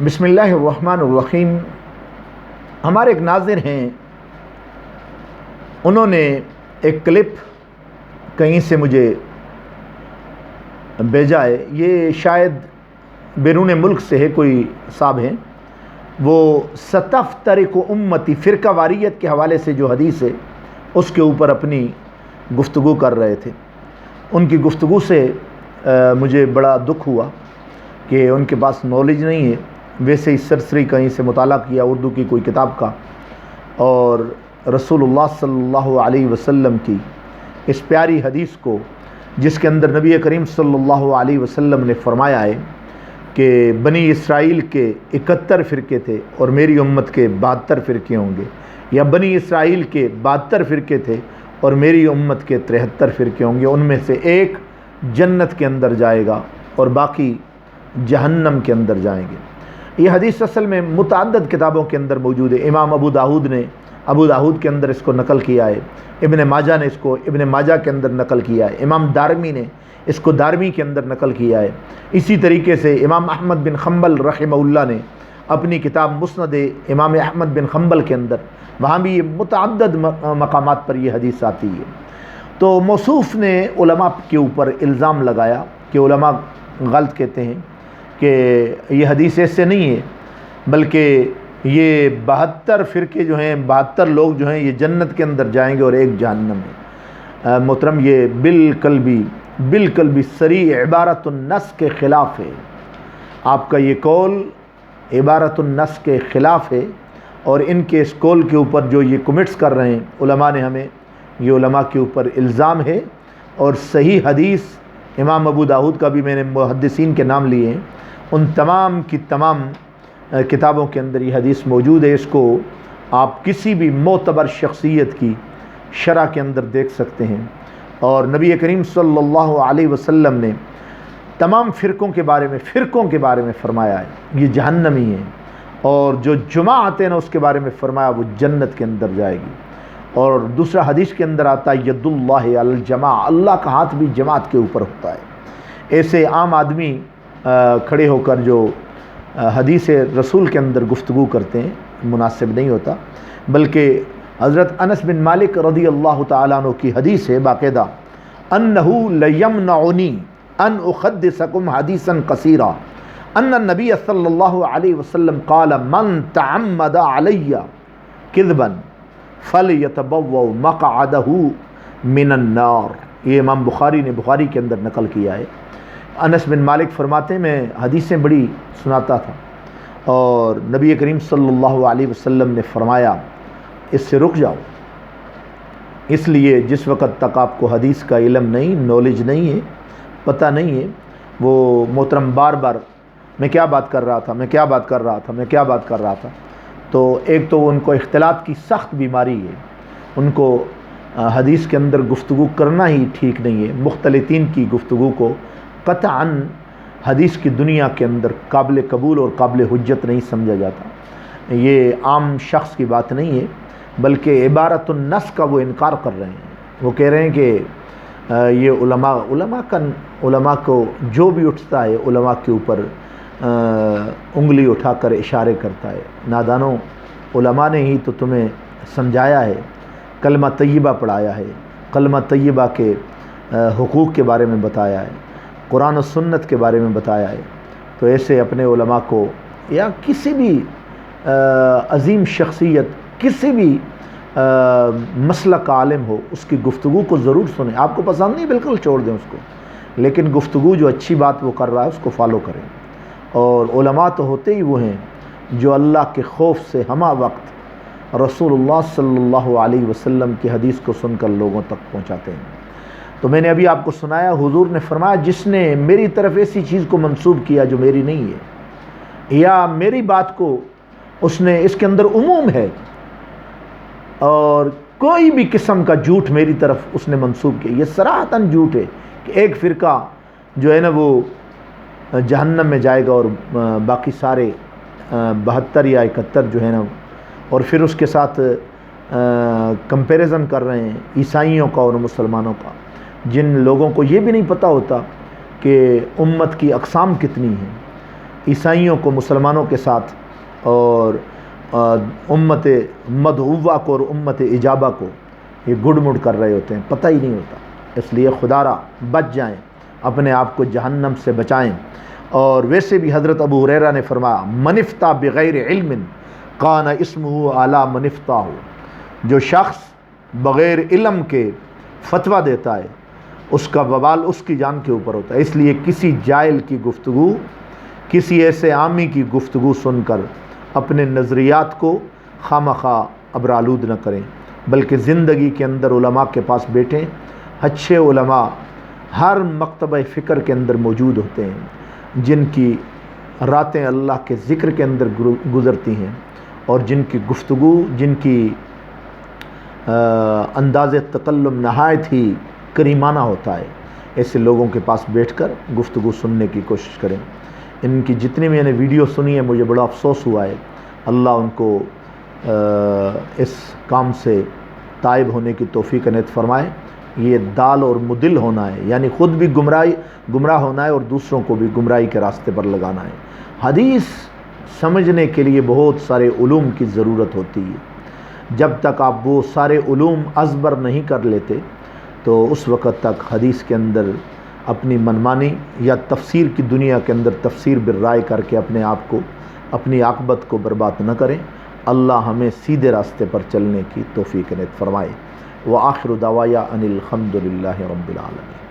بسم اللہ الرحمن الرحیم۔ ہمارے ایک ناظر ہیں، انہوں نے ایک کلپ کہیں سے مجھے بھیجا ہے، یہ شاید بیرون ملک سے ہے، کوئی صاحب ہیں، وہ ستفترق امتی فرقہ واریت کے حوالے سے جو حدیث ہے اس کے اوپر اپنی گفتگو کر رہے تھے۔ ان کی گفتگو سے مجھے بڑا دکھ ہوا کہ ان کے پاس نالج نہیں ہے۔ ویسے ہی سرسری کہیں سے مطالعہ کیا اردو کی کوئی کتاب کا، اور رسول اللہ صلی اللہ علیہ وسلم کی اس پیاری حدیث کو، جس کے اندر نبی کریم صلی اللہ علیہ وسلم نے فرمایا ہے کہ بنی اسرائیل کے 71 فرقے تھے اور میری امت کے 72 فرقے ہوں گے، یا بنی اسرائیل کے 72 فرقے تھے اور میری امت کے 73 فرقے ہوں گے، ان میں سے ایک جنت کے اندر جائے گا اور باقی جہنم کے اندر جائیں گے۔ یہ حدیث اصل میں متعدد کتابوں کے اندر موجود ہے۔ امام ابو داؤد نے ابو داؤد کے اندر اس کو نقل کیا ہے، ابن ماجہ نے اس کو ابن ماجہ کے اندر نقل کیا ہے، امام دارمی نے اس کو دارمی کے اندر نقل کیا ہے۔ اسی طریقے سے امام احمد بن حنبل رحمہ اللہ نے اپنی کتاب مسند امام احمد بن حنبل کے اندر، وہاں بھی متعدد مقامات پر یہ حدیث آتی ہے۔ تو موصوف نے علماء کے اوپر الزام لگایا کہ علماء غلط کہتے ہیں کہ یہ حدیث ایسے نہیں ہے، بلکہ یہ 72 فرقے جو ہیں، 72 لوگ جو ہیں، یہ جنت کے اندر جائیں گے اور ایک جہنم ہے۔ محترم، یہ بالکل بھی صریح عبارت النص کے خلاف ہے۔ آپ کا یہ قول عبارت النص کے خلاف ہے، اور ان کے اس قول کے اوپر جو یہ کمنٹس کر رہے ہیں علماء نے ہمیں، یہ علماء کے اوپر الزام ہے۔ اور صحیح حدیث امام ابو داؤد کا بھی میں نے محدثین کے نام لیے ہیں، ان تمام کی تمام کتابوں کے اندر یہ حدیث موجود ہے۔ اس کو آپ کسی بھی معتبر شخصیت کی شرح کے اندر دیکھ سکتے ہیں۔ اور نبی کریم صلی اللہ علیہ وسلم نے تمام فرقوں کے بارے میں فرمایا ہے یہ جہنمی ہیں، اور جو جماعت ہے نا اس کے بارے میں فرمایا وہ جنت کے اندر جائے گی۔ اور دوسرا حدیث کے اندر آتا ہے ید اللہ علی الجماع، اللہ کا ہاتھ بھی جماعت کے اوپر ہوتا ہے۔ ایسے عام آدمی کھڑے ہو کر جو حدیث رسول کے اندر گفتگو کرتے ہیں مناسب نہیں ہوتا، بلکہ حضرت انس بن مالک رضی اللہ تعالیٰ عنہ کی حدیث ہے باقاعدہ، انہ لیمنعنی ان احدثکم حدیثا کثیرا ان النبی صلی اللہ علیہ وسلم قال من تعمد علی کذبا فلیتبوأ مقعدہ من النار۔ یہ امام بخاری نے بخاری کے اندر نقل کیا ہے۔ انس بن مالک فرماتے ہیں میں حدیثیں بڑی سناتا تھا، اور نبی کریم صلی اللہ علیہ وسلم نے فرمایا اس سے رک جاؤ، اس لیے جس وقت تک آپ کو حدیث کا علم نہیں، نالج نہیں ہے، پتہ نہیں ہے، وہ محترم بار بار میں کیا بات کر رہا تھا، تو ایک تو ان کو اختلاط کی سخت بیماری ہے، ان کو حدیث کے اندر گفتگو کرنا ہی ٹھیک نہیں ہے۔ مختلطین کی گفتگو کو قطعاً حدیث کی دنیا کے اندر قابل قبول اور قابل حجت نہیں سمجھا جاتا۔ یہ عام شخص کی بات نہیں ہے، بلکہ عبارت النص کا وہ انکار کر رہے ہیں۔ وہ کہہ رہے ہیں کہ یہ علماء کو جو بھی اٹھتا ہے علماء کے اوپر انگلی اٹھا کر اشارے کرتا ہے۔ نادانوں، علماء نے ہی تو تمہیں سمجھایا ہے، کلمہ طیبہ پڑھایا ہے، کلمہ طیبہ کے حقوق کے بارے میں بتایا ہے، قرآن و سنت کے بارے میں بتایا ہے۔ تو ایسے اپنے علماء کو، یا کسی بھی عظیم شخصیت، کسی بھی مسلک کا عالم ہو، اس کی گفتگو کو ضرور سنیں۔ آپ کو پسند نہیں، بالکل چھوڑ دیں اس کو، لیکن گفتگو جو اچھی بات وہ کر رہا ہے اس کو فالو کریں۔ اور علماء تو ہوتے ہی وہ ہیں جو اللہ کے خوف سے ہمہ وقت رسول اللہ صلی اللہ علیہ وسلم کی حدیث کو سن کر لوگوں تک پہنچاتے ہیں۔ تو میں نے ابھی آپ کو سنایا، حضور نے فرمایا جس نے میری طرف ایسی چیز کو منسوب کیا جو میری نہیں ہے، یا میری بات کو اس نے، اس کے اندر عموم ہے، اور کوئی بھی قسم کا جھوٹ میری طرف اس نے منسوب کیا، یہ صراحتاً جھوٹ ہے کہ ایک فرقہ جو ہے نا وہ جہنم میں جائے گا اور باقی سارے 72 یا 71 جو ہے نا، اور پھر اس کے ساتھ کمپیریزن کر رہے ہیں عیسائیوں کا اور مسلمانوں کا، جن لوگوں کو یہ بھی نہیں پتہ ہوتا کہ امت کی اقسام کتنی ہیں۔ عیسائیوں کو مسلمانوں کے ساتھ اور امت مدعوہ کو اور امت اجابہ کو یہ گڑ مڑ کر رہے ہوتے ہیں، پتہ ہی نہیں ہوتا۔ اس لیے خدا را بچ جائیں، اپنے آپ کو جہنم سے بچائیں۔ اور ویسے بھی حضرت ابو ہریرہ نے فرمایا من افتیٰ بغیر علم کان اسمہ علی من افتیٰ، جو شخص بغیر علم کے فتویٰ دیتا ہے اس کا وبال اس کی جان کے اوپر ہوتا ہے۔ اس لیے کسی جاہل کی گفتگو، کسی ایسے عامی کی گفتگو سن کر اپنے نظریات کو خواہ ابرآلود نہ کریں، بلکہ زندگی کے اندر علماء کے پاس بیٹھیں۔ اچھے علماء ہر مکتبہ فکر کے اندر موجود ہوتے ہیں، جن کی راتیں اللہ کے ذکر کے اندر گزرتی ہیں اور جن کی گفتگو، جن کی انداز تکلم نہایت ہی کریمانہ ہوتا ہے۔ ایسے لوگوں کے پاس بیٹھ کر گفتگو سننے کی کوشش کریں۔ ان کی جتنی میں نے ویڈیو سنی ہے مجھے بڑا افسوس ہوا ہے، اللہ ان کو اس کام سے تائب ہونے کی توفیق عنایت فرمائے۔ یہ دال اور مدل ہونا ہے، یعنی خود بھی گمراہ ہونا ہے اور دوسروں کو بھی گمراہی کے راستے پر لگانا ہے۔ حدیث سمجھنے کے لیے بہت سارے علوم کی ضرورت ہوتی ہے، جب تک آپ وہ سارے علوم ازبر نہیں کر لیتے تو اس وقت تک حدیث کے اندر اپنی منمانی یا تفسیر کی دنیا کے اندر تفسیر بالرائے کر کے اپنے آپ کو، اپنی عاقبت کو برباد نہ کریں۔ اللہ ہمیں سیدھے راستے پر چلنے کی توفیق عنایت فرمائے۔ وآخر دعوایا ان الحمد للہ رب العالمین۔